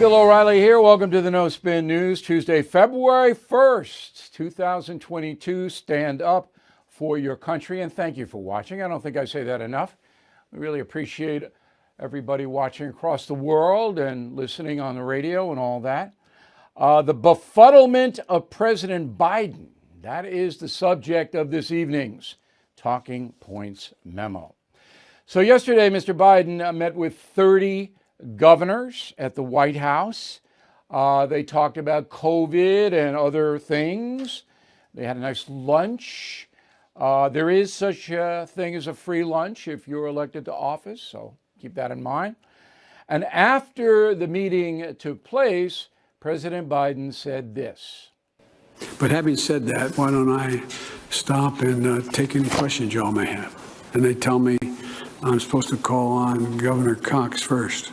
Bill O'Reilly here. Welcome to the No Spin News. Tuesday, February 1st, 2022. Stand up for your country, and thank you for watching. I don't think I say that enough. We really appreciate everybody watching across the world and listening on the radio and all that. The befuddlement of President Biden. That is the subject of this evening's Talking Points memo. So yesterday, Mr. Biden met with 30 governors at the White House. They talked about COVID and other things. They had a nice lunch. There is such a thing as a free lunch if you're elected to office, so keep that in mind. And after the meeting took place, President Biden said this. But having said that, why don't I stop and take any questions y'all may have? And they tell me I'm supposed to call on Governor Cox first.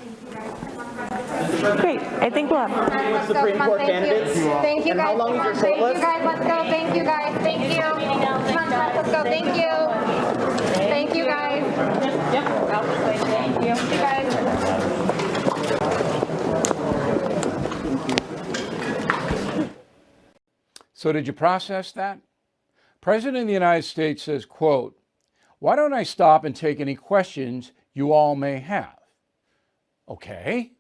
Great. I think we'll have Supreme Court candidates. Thank you, guys. How long is your short list? Thank you, guys. Let's go. Thank you, guys. Thank you. Come on, let's go. Thank you. Thank you, guys. Yep. Thank you. Thank you, guys. So did you process that? President of the United States says, quote, "Why don't I stop and take any questions you all may have?" Okay.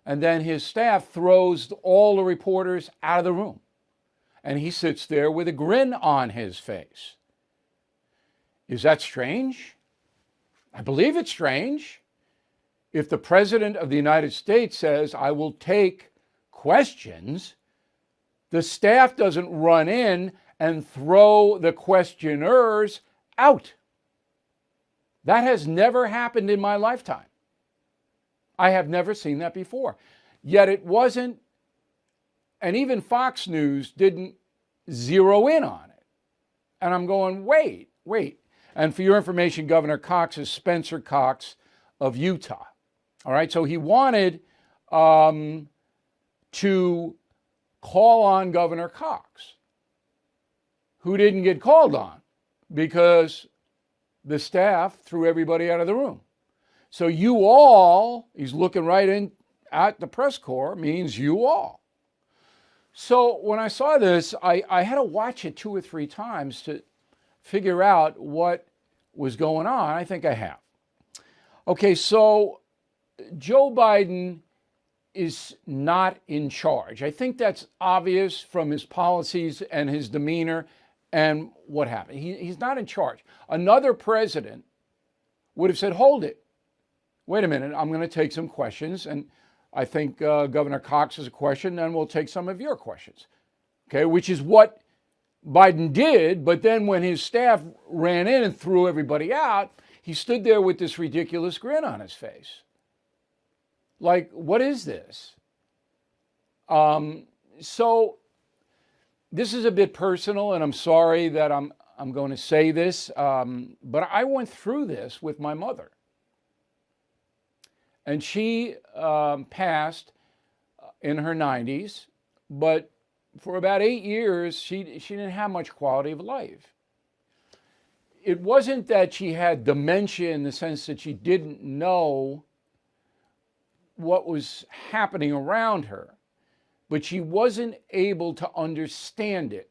And then his staff throws all the reporters out of the room. And he sits there with a grin on his face. Is that strange? I believe it's strange. If the President of the United States says, "I will take questions," the staff doesn't run in and throw the questioners out. That has never happened in my lifetime. I have never seen that before. Yet it wasn't, and even Fox News didn't zero in on it. And I'm going, wait. And for your information, Governor Cox is Spencer Cox of Utah. All right, so he wanted to call on Governor Cox, who didn't get called on because the staff threw everybody out of the room. So you all, he's looking right in at the press corps, means you all. So when I saw this, I had to watch it 2 or 3 times to figure out what was going on. I think I have. Okay, so Joe Biden is not in charge. I think that's obvious from his policies and his demeanor and what happened. He's not in charge. Another president would have said, hold it. Wait a minute, I'm going to take some questions, and I think Governor Cox has a question, and we'll take some of your questions. Okay, which is what Biden did, but then when his staff ran in and threw everybody out, he stood there with this ridiculous grin on his face. Like, what is this? So this is a bit personal, and I'm sorry that I'm going to say this, but I went through this with my mother. And she passed in her 90s, but for about 8 years, she didn't have much quality of life. It wasn't that she had dementia in the sense that she didn't know what was happening around her, but she wasn't able to understand it.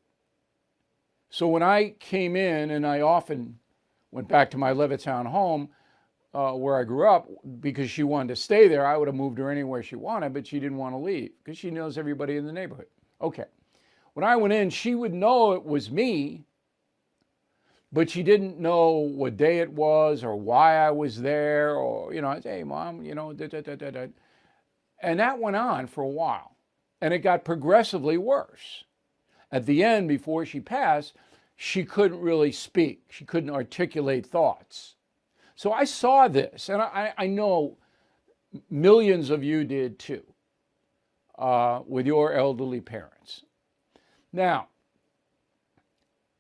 So when I came in, and I often went back to my Levittown home, where I grew up, because she wanted to stay there, I would have moved her anywhere she wanted, but she didn't want to leave because she knows everybody in the neighborhood. Okay. When I went in, she would know it was me, but she didn't know what day it was or why I was there, or, I'd say, "Hey, Mom, And that went on for a while, and it got progressively worse. At the end, before she passed, she couldn't really speak. She couldn't articulate thoughts. So I saw this, and I know millions of you did too, with your elderly parents. Now,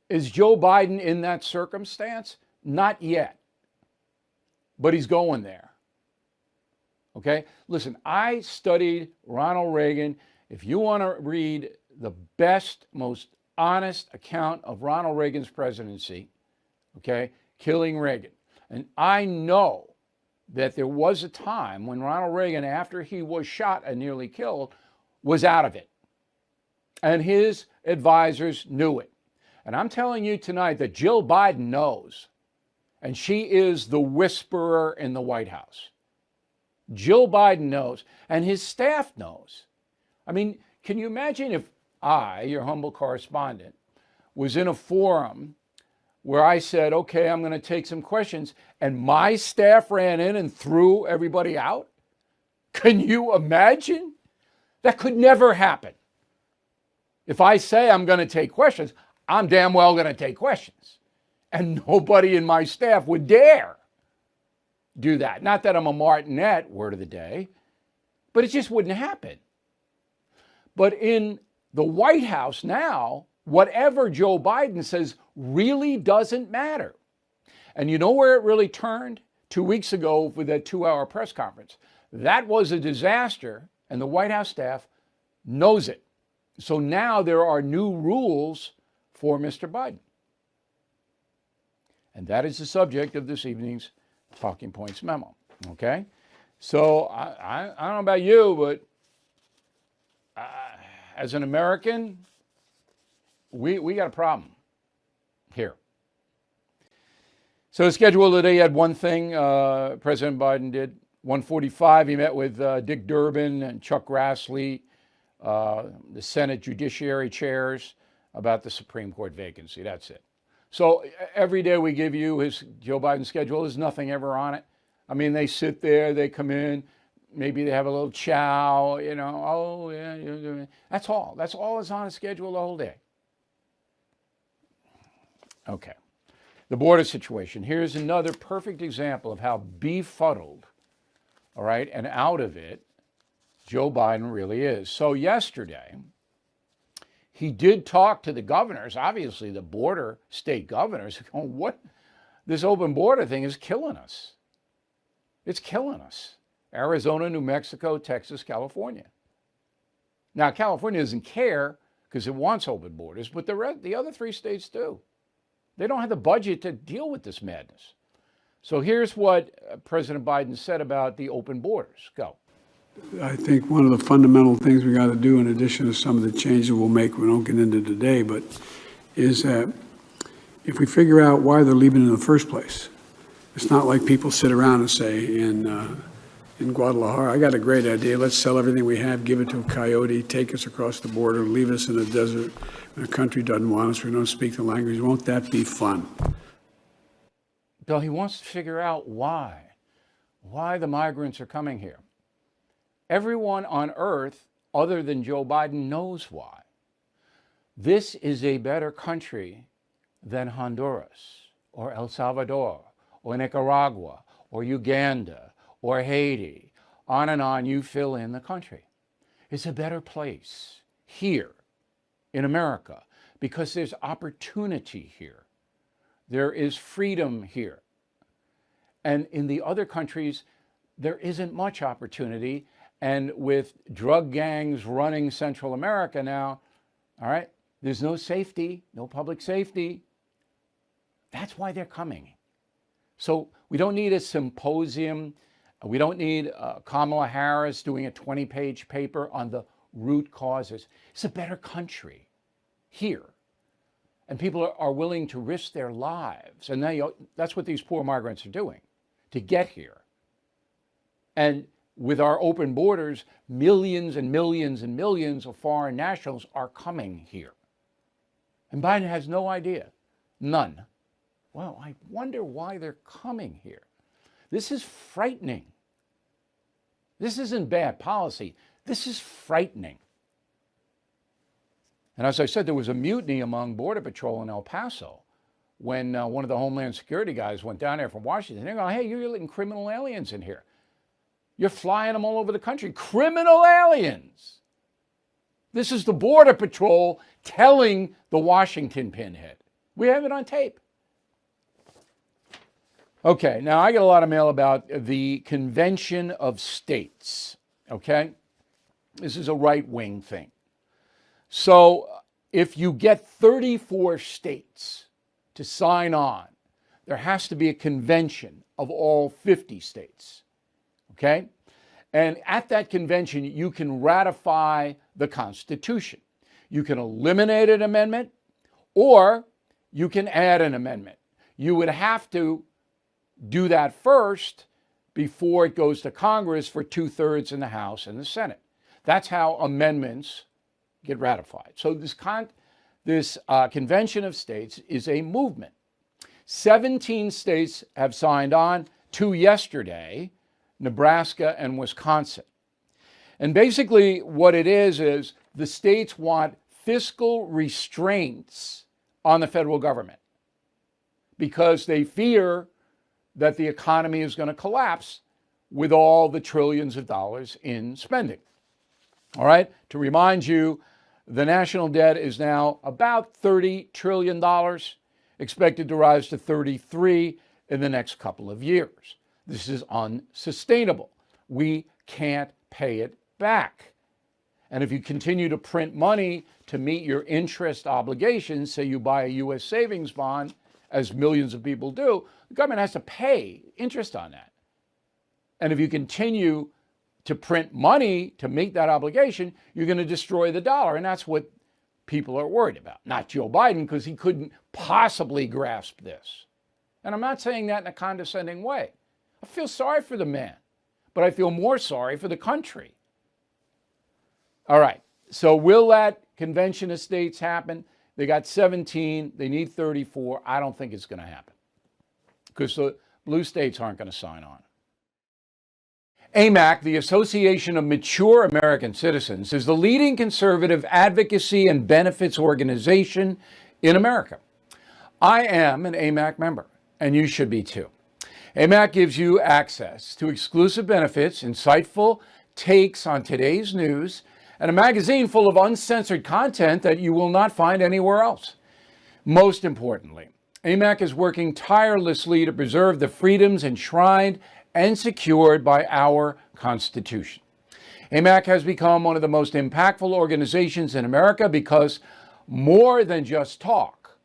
is Joe Biden in that circumstance? Not yet, but he's going there. Okay? Listen, I studied Ronald Reagan. If you want to read the best, most honest account of Ronald Reagan's presidency, okay, killing Reagan. And I know that there was a time when Ronald Reagan, after he was shot and nearly killed, was out of it. And his advisors knew it. And I'm telling you tonight that Jill Biden knows. And she is the whisperer in the White House. Jill Biden knows. And his staff knows. I mean, can you imagine if I, your humble correspondent, was in a forum where I said, okay, I'm going to take some questions, and my staff ran in and threw everybody out? Can you imagine? That could never happen. If I say I'm going to take questions, I'm damn well going to take questions. And nobody in my staff would dare do that. Not that I'm a martinet, word of the day, but it just wouldn't happen. But in the White House now, whatever Joe Biden says really doesn't matter. And you know where it really turned? 2 weeks ago with that 2-hour press conference. That was a disaster, and the White House staff knows it. So now there are new rules for Mr. Biden. And that is the subject of this evening's Talking Points memo, okay? So I don't know about you, but as an American, we got a problem here. So the schedule today had one thing President Biden did. 1:45, he met with Dick Durbin and Chuck Grassley, the Senate Judiciary chairs, about the Supreme Court vacancy. That's it. So every day we give you his Joe Biden schedule. There's nothing ever on it. I mean, they sit there, they come in, maybe they have a little chow, you know, oh, yeah. That's all. That's all that's on his schedule the whole day. Okay. The border situation. Here's another perfect example of how befuddled, all right, and out of it Joe Biden really is. So yesterday, he did talk to the governors, obviously the state governors, going, what? This open border thing is killing us. It's killing us. Arizona, New Mexico, Texas, California. Now, California doesn't care because it wants open borders, but the other 3 states do. They don't have the budget to deal with this madness. So here's what President Biden said about the open borders. Go. I think one of the fundamental things we got to do, in addition to some of the changes we'll make, we don't get into today, but is that if we figure out why they're leaving in the first place, it's not like people sit around and say in Guadalajara, I got a great idea. Let's sell everything we have, give it to a coyote, take us across the border, leave us in a desert when a country doesn't want us, we don't speak the language. Won't that be fun? Bill, he wants to figure out why the migrants are coming here. Everyone on earth other than Joe Biden knows why. This is a better country than Honduras or El Salvador or Nicaragua or Uganda or Haiti. On and on, you fill in the country. It's a better place here in America because there's opportunity here. There is freedom here. And in the other countries, there isn't much opportunity. And with drug gangs running Central America now, all right, there's no safety, no public safety. That's why they're coming. So we don't need a symposium. We don't need Kamala Harris doing a 20-page paper on the root causes. It's a better country here. And people are willing to risk their lives. And that's what these poor migrants are doing to get here. And with our open borders, millions and millions and millions of foreign nationals are coming here. And Biden has no idea. None. Well, I wonder why they're coming here. This is frightening. This isn't bad policy. This is frightening. And as I said, there was a mutiny among Border Patrol in El Paso when one of the Homeland Security guys went down there from Washington. They're going, hey, you're letting criminal aliens in here. You're flying them all over the country. Criminal aliens. This is the Border Patrol telling the Washington pinhead. We have it on tape. Okay, now I get a lot of mail about the Convention of States, okay? This is a right-wing thing. So if you get 34 states to sign on, there has to be a convention of all 50 states. Okay? And at that convention, you can ratify the Constitution. You can eliminate an amendment or you can add an amendment. You would have to do that first before it goes to Congress for 2/3 in the House and the Senate. That's how amendments get ratified. So this Convention of States is a movement. 17 states have signed on, 2 yesterday, Nebraska and Wisconsin. And basically what it is the states want fiscal restraints on the federal government because they fear that the economy is going to collapse with all the trillions of dollars in spending. All right, to remind you, the national debt is now about $30 trillion, expected to rise to 33 in the next couple of years. This is unsustainable. We can't pay it back. And if you continue to print money to meet your interest obligations, say you buy a U.S. savings bond, as millions of people do, the government has to pay interest on that. And if you continue to print money to meet that obligation, you're going to destroy the dollar. And that's what people are worried about. Not Joe Biden, because he couldn't possibly grasp this. And I'm not saying that in a condescending way. I feel sorry for the man, but I feel more sorry for the country. All right, so will that Convention of States happen? They got 17, they need 34. I don't think it's going to happen because the blue states aren't going to sign on. Amac, the Association of Mature American Citizens, is the leading conservative advocacy and benefits organization in America. I am an Amac member, and you should be too. Amac gives you access to exclusive benefits, insightful takes on today's news, and a magazine full of uncensored content that you will not find anywhere else. Most importantly, Amac is working tirelessly to preserve the freedoms enshrined and secured by our Constitution. Amac has become one of the most impactful organizations in America because more than just talk,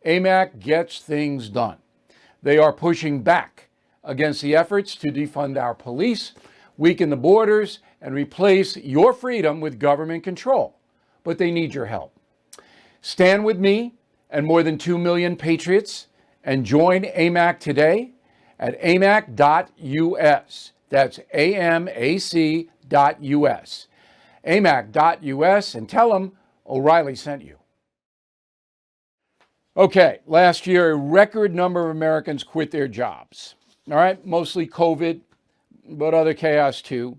Amac gets things done. They are pushing back against the efforts to defund our police, weaken the borders, and replace your freedom with government control. But they need your help. Stand with me and more than 2 million patriots and join Amac today at amac.us. That's amac.us. amac.us, and tell them O'Reilly sent you. Okay, last year, a record number of Americans quit their jobs. All right, mostly COVID, but other chaos too.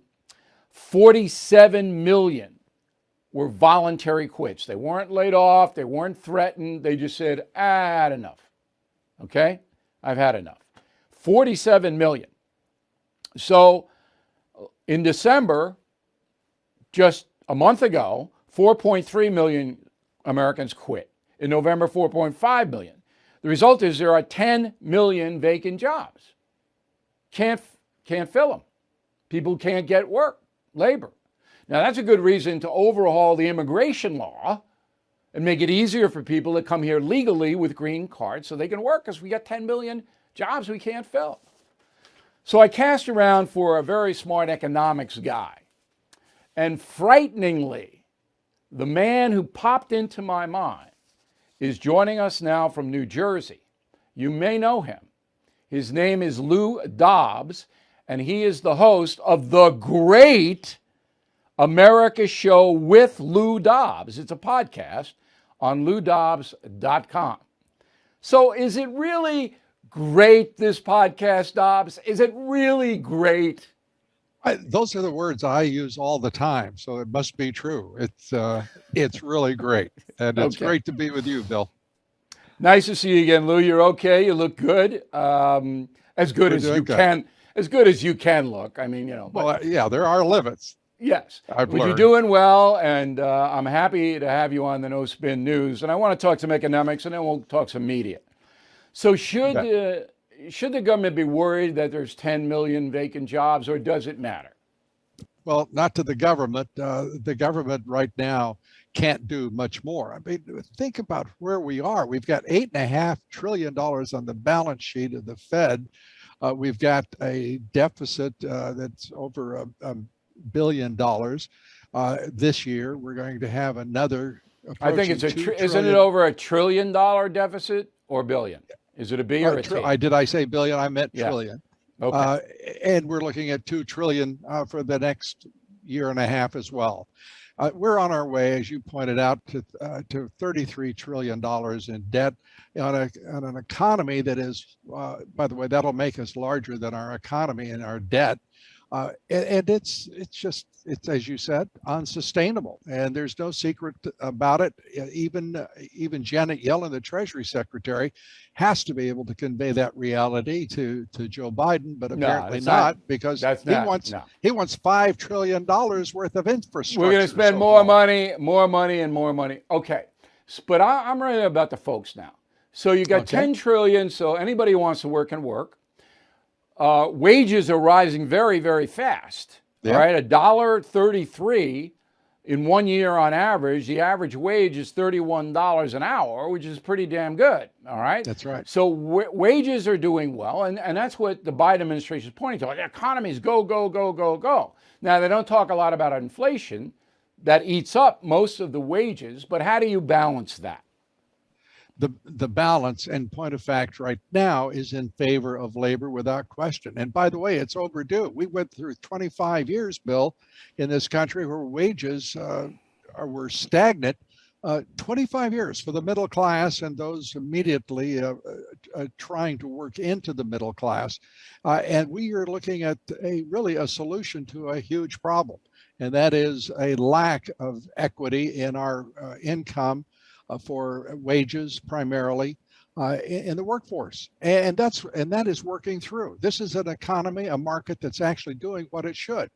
47 million were voluntary quits. They weren't laid off, they weren't threatened, they just said, I had enough. Okay, I've had enough. 47 million. So in December, just a month ago, 4.3 million Americans quit. In November, 4.5 million. The result is there are 10 million vacant jobs. Can't fill them. People can't get work, labor. Now that's a good reason to overhaul the immigration law and make it easier for people to come here legally with green cards so they can work, because we got 10 million jobs we can't fill. So I cast around for a very smart economics guy. And frighteningly, the man who popped into my mind is joining us now from New Jersey. You may know him. His name is Lou Dobbs, and he is the host of the great America Show with Lou Dobbs. It's a podcast on loudobbs.com. So is it really great, this podcast, Dobbs? Is it really great? Those are the words I use all the time, so it must be true. It's really great, and it's great to be with you, Bill. Nice to see you again, Lou. You're okay. You look good. As good as you can. As good as you can look. I mean, you know. Well, yeah, there are limits. Yes, but you're doing well, and I'm happy to have you on the No Spin News. And I want to talk some economics, and then we'll talk some media. So should the government be worried that there's 10 million vacant jobs, or does it matter? Well, not to the government. The government right now can't do much more. I mean, think about where we are. We've got $8.5 trillion on the balance sheet of the Fed. We've got a deficit that's over $1 billion. This year, we're going to have another. I think it's isn't it over $1 trillion deficit or billion? Is it a B or a T? Did I say billion? I meant trillion. Okay. And we're looking at 2 trillion for the next year and a half as well. We're on our way, as you pointed out, to $33 trillion in debt on an economy that is, by the way, that'll make us larger than our economy and our debt. And it's as you said, unsustainable. And there's no secret about it. Even Janet Yellen, the Treasury Secretary, has to be able to convey that reality to Joe Biden, but apparently not, because he wants $5 trillion worth of infrastructure. We're going to spend more money, and more money. Okay, but I'm right about the folks now. So you got 10 trillion. So anybody who wants to work can work. Wages are rising very, very fast. All right, $1.33 in 1 year on average. The average wage is $31 an hour, which is pretty damn good. All right, that's right. So wages are doing well, and that's what the Biden administration is pointing to. The economy is go, go, go, go, go. Now they don't talk a lot about inflation that eats up most of the wages, but how do you balance that? The balance and point of fact right now is in favor of labor without question. And by the way, it's overdue. We went through 25 years, Bill, in this country where wages were stagnant. 25 years for the middle class and those immediately trying to work into the middle class. And we are looking at really a solution to a huge problem. And that is a lack of equity in our income for wages primarily in the workforce, and that is working through. This is an economy, a market that's actually doing what it should.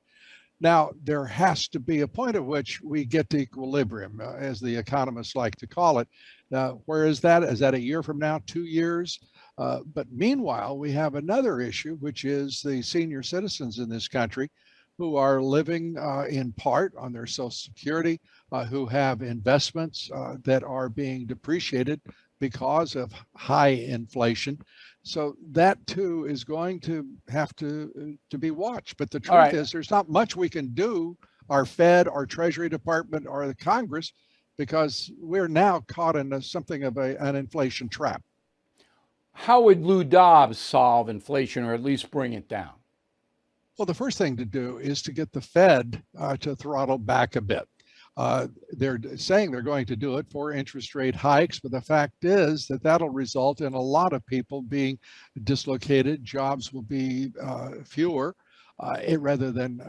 Now there has to be a point at which we get to equilibrium, as the economists like to call it. Where is that? Is that a year from now, 2 years? But meanwhile, we have another issue, which is the senior citizens in this country who are living in part on their Social Security, who have investments that are being depreciated because of high inflation. So that too is going to have to be watched. But the truth is there's not much we can do, our Fed, our Treasury Department, or the Congress, because we're now caught in something of an inflation trap. How would Lou Dobbs solve inflation, or at least bring it down? Well, the first thing to do is to get the Fed to throttle back a bit. They're saying they're going to do it for interest rate hikes, but the fact is that that'll result in a lot of people being dislocated. Jobs will be fewer rather than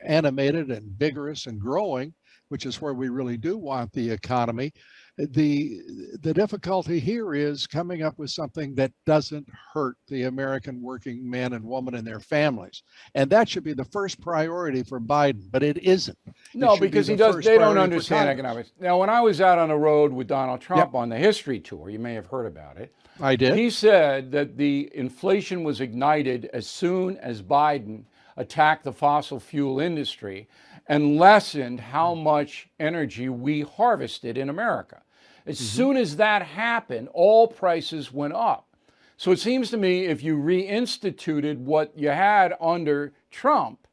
animated and vigorous and growing, which is where we really do want the economy. The difficulty here is coming up with something that doesn't hurt the American working man and woman and their families. And that should be the first priority for Biden, but it isn't. No, because they don't understand economics. Now, when I was out on the road with Donald Trump on the history tour, you may have heard about it. I did. He said that the inflation was ignited as soon as Biden attacked the fossil fuel industry and lessened how much energy we harvested in America. As soon as that happened, all prices went up. So it seems to me if you reinstituted what you had under Trump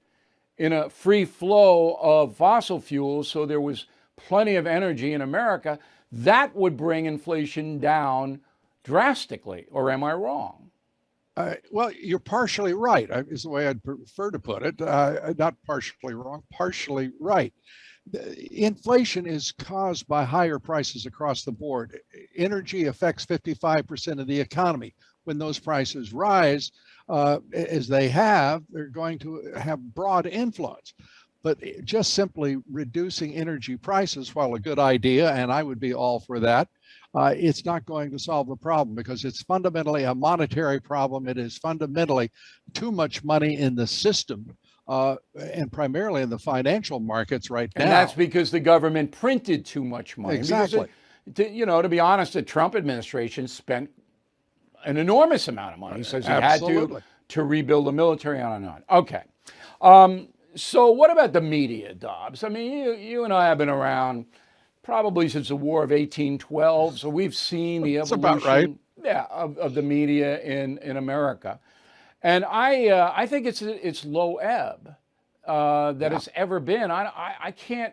in a free flow of fossil fuels, so there was plenty of energy in America, that would bring inflation down drastically. Or am I wrong? Well, you're partially right, is the way I'd prefer to put it. Not partially wrong, partially right. Inflation is caused by higher prices across the board. Energy affects 55% of the economy. When those prices rise, as they have, they're going to have broad influence. But just simply reducing energy prices, while a good idea, and I would be all for that, it's not going to solve the problem because it's fundamentally a monetary problem. It is fundamentally too much money in the system. And primarily in the financial markets right now. And that's because the government printed too much money. Exactly. To be honest, the Trump administration spent an enormous amount of money. He says he had to rebuild the military on and on. Okay. So what about the media, Dobbs? I mean, you and I have been around probably since the War of 1812. So we've seen the That's evolution, about right. yeah, of the media in America. And I think it's low ebb that it's ever been. I can't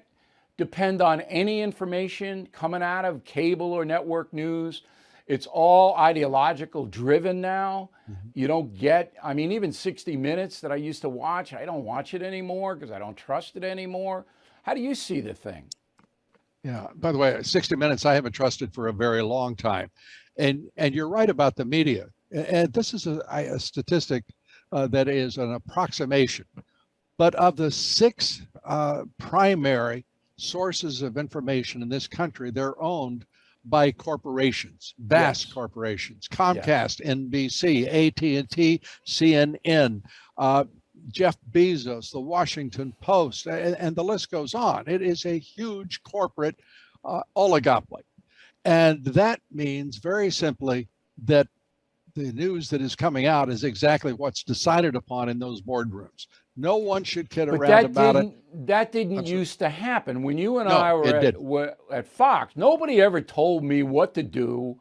depend on any information coming out of cable or network news. It's all ideological driven now. You don't get, I mean, even 60 Minutes that I used to watch, I don't watch it anymore because I don't trust it anymore. How do you see the thing? Yeah. By the way, 60 Minutes I haven't trusted for a very long time, and you're right about the media. And this is a statistic that is an approximation, but of the 6 primary sources of information in this country, they're owned by corporations, vast corporations: Comcast, NBC, AT&T, CNN, Jeff Bezos, the Washington Post, and the list goes on. It is a huge corporate oligopoly. And that means very simply that the news that is coming out is exactly what's decided upon in those boardrooms. No one should kid But around about it. that didn't used to happen. When you and No, I it were at Fox, nobody ever told me what to do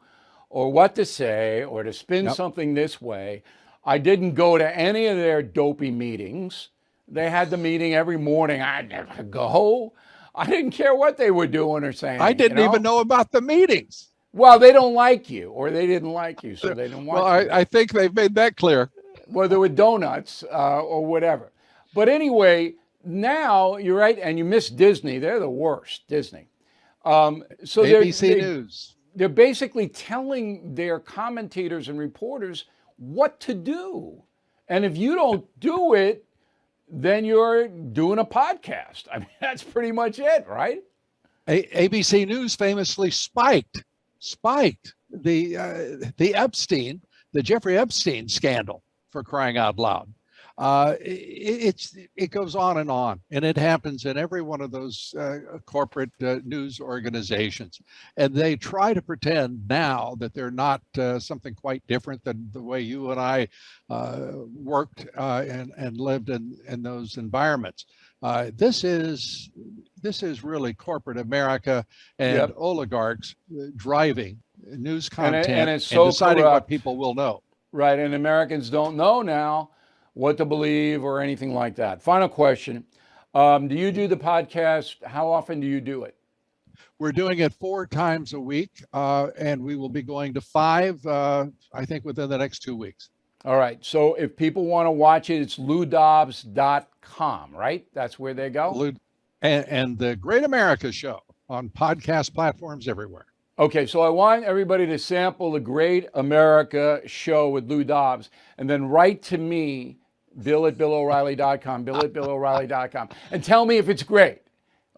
or what to say or to spin something this way. I didn't go to any of their dopey meetings. They had the meeting every morning. I'd never go. I didn't care what they were doing or saying. I didn't even know about the meetings. Well, they don't like you, or they didn't like you, so they didn't want Well, you. I think they've made that clear. Whether with donuts or whatever. But anyway, now you're right, and you miss Disney. They're the worst, Disney. So ABC News. They're basically telling their commentators and reporters what to do. And if you don't do it, then you're doing a podcast. I mean, that's pretty much it, right? ABC News famously spiked the Epstein, the Jeffrey Epstein scandal, for crying out loud. It goes on, and it happens in every one of those corporate news organizations, and they try to pretend now that they're not something quite different than the way you and I worked and lived in those environments. This is really corporate America and oligarchs driving news content and it's so deciding corrupt. what people will know. Right, and Americans don't know now what to believe or anything like that. Final question. Do you do the podcast? How often do you do it? We're doing it 4 times a week, and we will be going to 5, I think, within the next 2 weeks. All right, so if people want to watch it, it's loudobbs.com, right? That's where they go? And the Great America Show on podcast platforms everywhere. Okay, so I want everybody to sample the Great America Show with Lou Dobbs and then write to me, bill@BillO'Reilly.com, bill@BillO'Reilly.com, and tell me if it's great.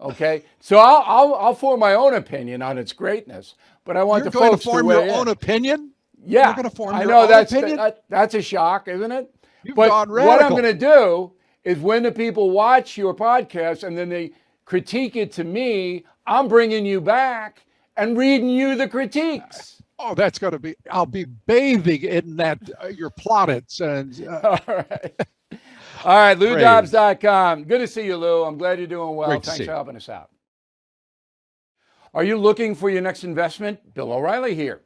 Okay, so I'll form my own opinion on its greatness, but I want You're the going folks to form weigh your own in. opinion? Yeah, You're going to form I your know own that's opinion? that's a shock, isn't it? You've But gone what I'm radical. going to do is when the people watch your podcast and then they critique it to me, I'm bringing you back and reading you the critiques. Oh, that's going to be, I'll be bathing in that, your plaudits. And All right. All right, LouDobbs.com. Good to see you, Lou. I'm glad you're doing well. Great to Thanks see for you. helping us out. Are you looking for your next investment? Bill O'Reilly here.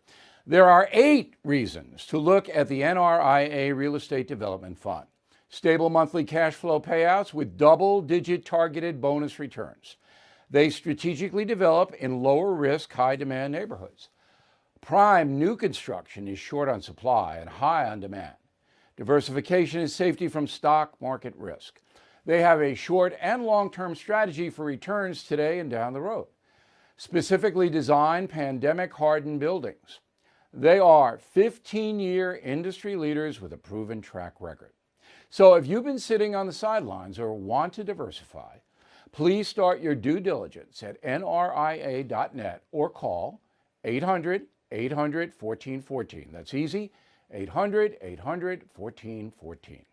There are 8 reasons to look at the NRIA Real Estate Development Fund. Stable monthly cash flow payouts with double-digit targeted bonus returns. They strategically develop in lower risk, high demand neighborhoods. Prime new construction is short on supply and high on demand. Diversification is safety from stock market risk. They have a short and long-term strategy for returns today and down the road. Specifically designed pandemic-hardened buildings. They are 15-year industry leaders with a proven track record. So if you've been sitting on the sidelines or want to diversify, please start your due diligence at nria.net or call 800-800-1414. That's easy, 800-800-1414.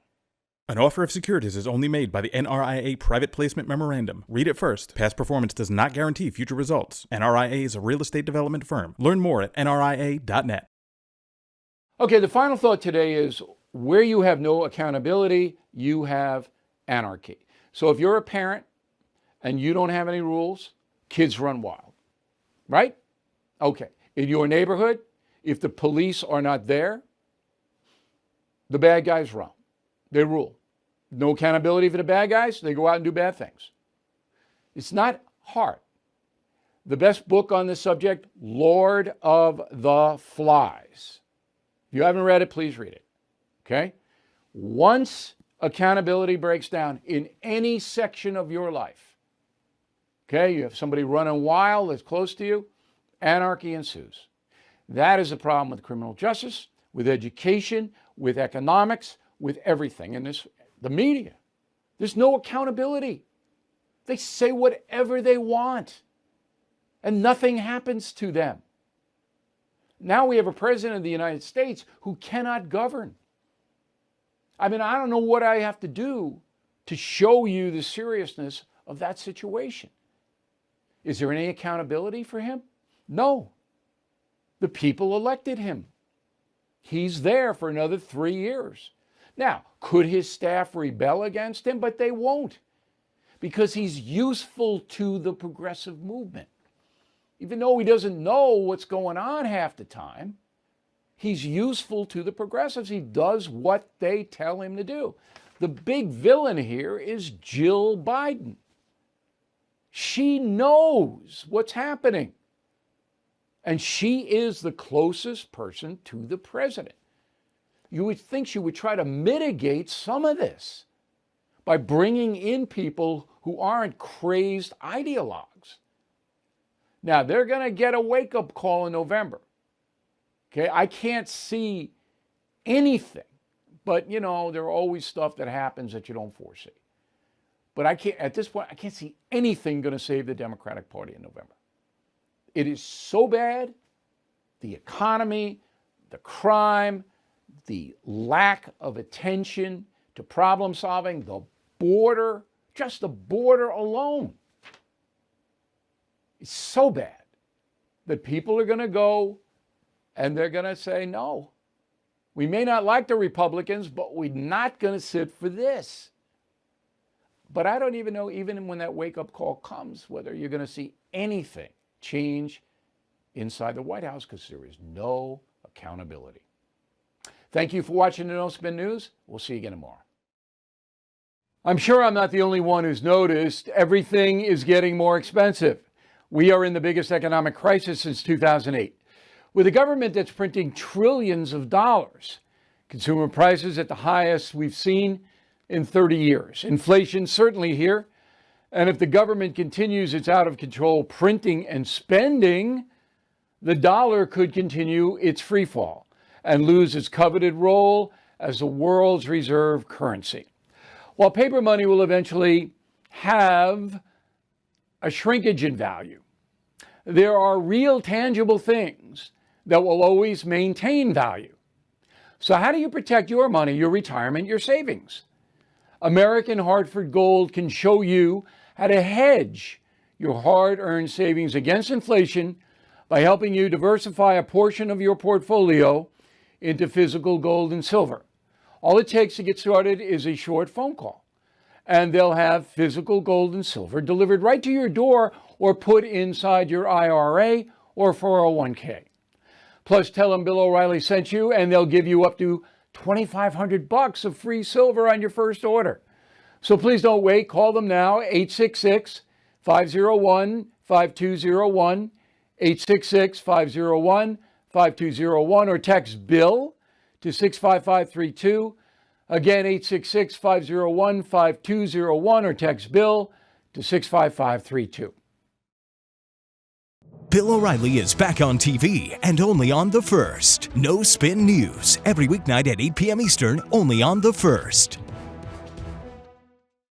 An offer of securities is only made by the NRIA Private Placement Memorandum. Read it first. Past performance does not guarantee future results. NRIA is a real estate development firm. Learn more at nria.net. Okay, the final thought today is where you have no accountability, you have anarchy. So if you're a parent and you don't have any rules, kids run wild. right? Okay. In your neighborhood, if the police are not there, the bad guys run. They rule. No accountability for the bad guys. They go out and do bad things. It's not hard. The best book on this subject, Lord of the Flies. If you haven't read it, please read it. Okay? Once accountability breaks down in any section of your life, okay, you have somebody running wild that's close to you, anarchy ensues. That is the problem with criminal justice, with education, with economics, with everything. And the media, there's no accountability. They say whatever they want, and nothing happens to them. Now we have a president of the United States who cannot govern. I mean, I don't know what I have to do to show you the seriousness of that situation. Is there any accountability for him? No. The people elected him. He's there for another 3 years. Now, could his staff rebel against him? But they won't, because he's useful to the progressive movement. Even though he doesn't know what's going on half the time, he's useful to the progressives. He does what they tell him to do. The big villain here is Jill Biden. She knows what's happening. And she is the closest person to the president. You would think she would try to mitigate some of this by bringing in people who aren't crazed ideologues. Now, they're going to get a wake-up call in November. Okay, I can't see anything, but, there are always stuff that happens that you don't foresee. But at this point, I can't see anything going to save the Democratic Party in November. It is so bad, the economy, the crime, the lack of attention to problem solving, the border, just the border alone. It's so bad that people are going to go and they're going to say, no, we may not like the Republicans, but we're not going to sit for this. But I don't even know, even when that wake-up call comes, whether you're going to see anything change inside the White House, because there is no accountability. Thank you for watching the No Spin News. We'll see you again tomorrow. I'm sure I'm not the only one who's noticed everything is getting more expensive. We are in the biggest economic crisis since 2008, with a government that's printing trillions of dollars. Consumer prices at the highest we've seen in 30 years. Inflation certainly here. And if the government continues its out-of-control printing and spending, the dollar could continue its free fall and lose its coveted role as the world's reserve currency. While paper money will eventually have a shrinkage in value, there are real tangible things that will always maintain value. So how do you protect your money, your retirement, your savings? American Hartford Gold can show you how to hedge your hard-earned savings against inflation by helping you diversify a portion of your portfolio into physical gold and silver. All it takes to get started is a short phone call, and they'll have physical gold and silver delivered right to your door or put inside your IRA or 401k. Plus, tell them Bill O'Reilly sent you, and they'll give you up to $2,500 of free silver on your first order. So please don't wait. Call them now, 866-501-5201, 866-501-5201, or text BILL to 65532. Again, 866-501-5201, or text BILL to 65532. Bill O'Reilly is back on TV and only on The First. No Spin News, every weeknight at 8 p.m. Eastern, only on The First.